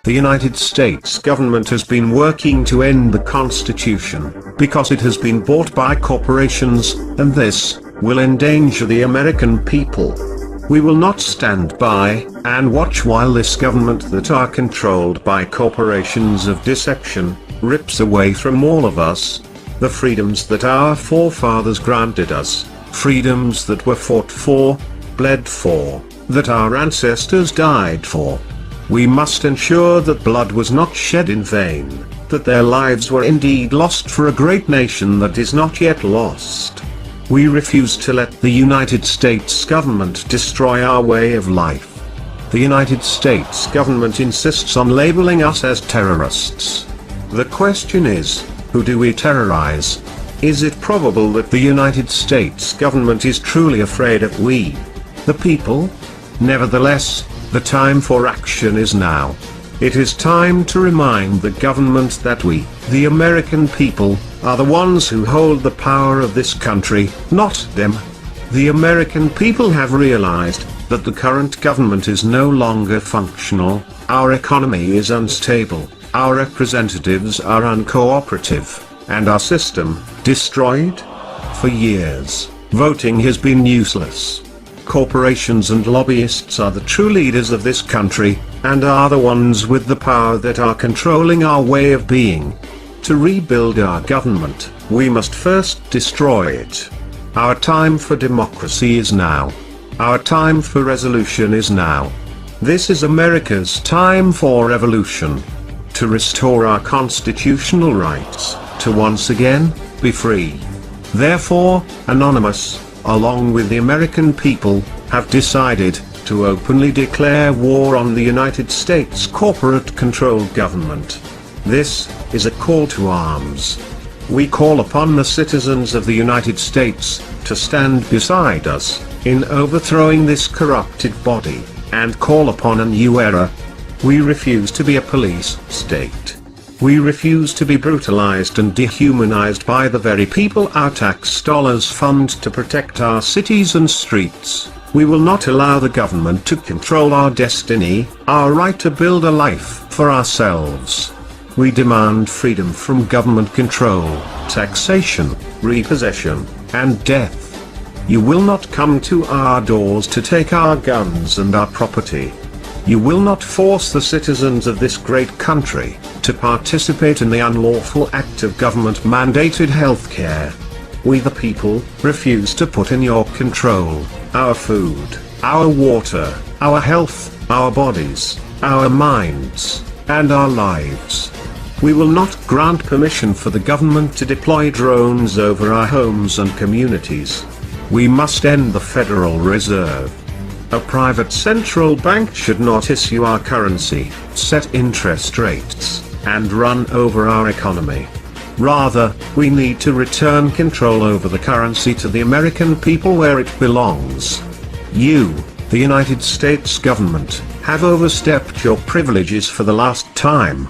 The United States government has been working to end the Constitution, because it has been bought by corporations, and this will endanger the American people. We will not stand by and watch while this government that are controlled by corporations of deception rips away from all of us the freedoms that our forefathers granted us, freedoms that were fought for, bled for, that our ancestors died for. We must ensure that blood was not shed in vain, that their lives were indeed lost for a great nation that is not yet lost. We refuse to let the United States government destroy our way of life. The United States government insists on labeling us as terrorists. The question is, who do we terrorize? Is it probable that the United States government is truly afraid of we, the people? Nevertheless, the time for action is now. It is time to remind the government that we, the American people, are the ones who hold the power of this country, not them. The American people have realized that the current government is no longer functional, our economy is unstable, our representatives are uncooperative, and our system, destroyed? For years, voting has been useless. Corporations and lobbyists are the true leaders of this country, and are the ones with the power that are controlling our way of being. To rebuild our government, we must first destroy it. Our time for democracy is now. Our time for resolution is now. This is America's time for revolution. To restore our constitutional rights, to once again be free. Therefore, Anonymous, along with the American people, have decided to openly declare war on the United States corporate-controlled government. This is a call to arms. We call upon the citizens of the United States to stand beside us in overthrowing this corrupted body, and call upon a new era. We refuse to be a police state. We refuse to be brutalized and dehumanized by the very people our tax dollars fund to protect our cities and streets. We will not allow the government to control our destiny, our right to build a life for ourselves. We demand freedom from government control, taxation, repossession, and death. You will not come to our doors to take our guns and our property. You will not force the citizens of this great country to participate in the unlawful act of government-mandated healthcare. We the people refuse to put in your control our food, our water, our health, our bodies, our minds, and our lives. We will not grant permission for the government to deploy drones over our homes and communities. We must end the Federal Reserve. A private central bank should not issue our currency, set interest rates, and run over our economy. Rather, we need to return control over the currency to the American people where it belongs. You, the United States government, have overstepped your privileges for the last time.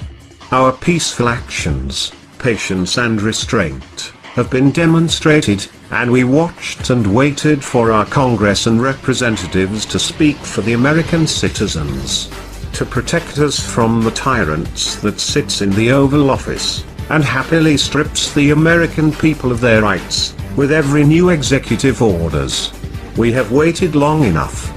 Our peaceful actions, patience and restraint, have been demonstrated, and we watched and waited for our Congress and representatives to speak for the American citizens, to protect us from the tyrants that sits in the Oval Office, and happily strips the American people of their rights, with every new executive orders. We have waited long enough.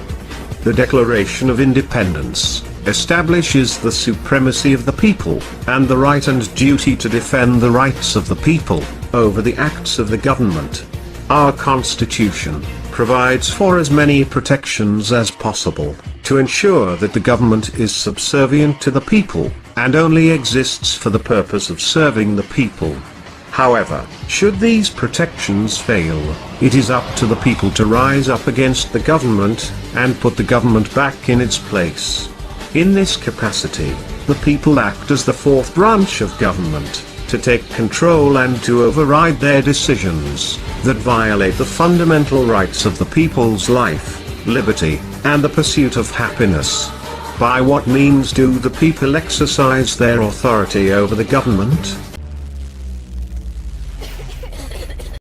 The Declaration of Independence establishes the supremacy of the people, and the right and duty to defend the rights of the people over the acts of the government. Our Constitution provides for as many protections as possible, to ensure that the government is subservient to the people, and only exists for the purpose of serving the people. However, should these protections fail, it is up to the people to rise up against the government, and put the government back in its place. In this capacity, the people act as the fourth branch of government, to take control and to override their decisions that violate the fundamental rights of the people's life, liberty, and the pursuit of happiness. By what means do the people exercise their authority over the government?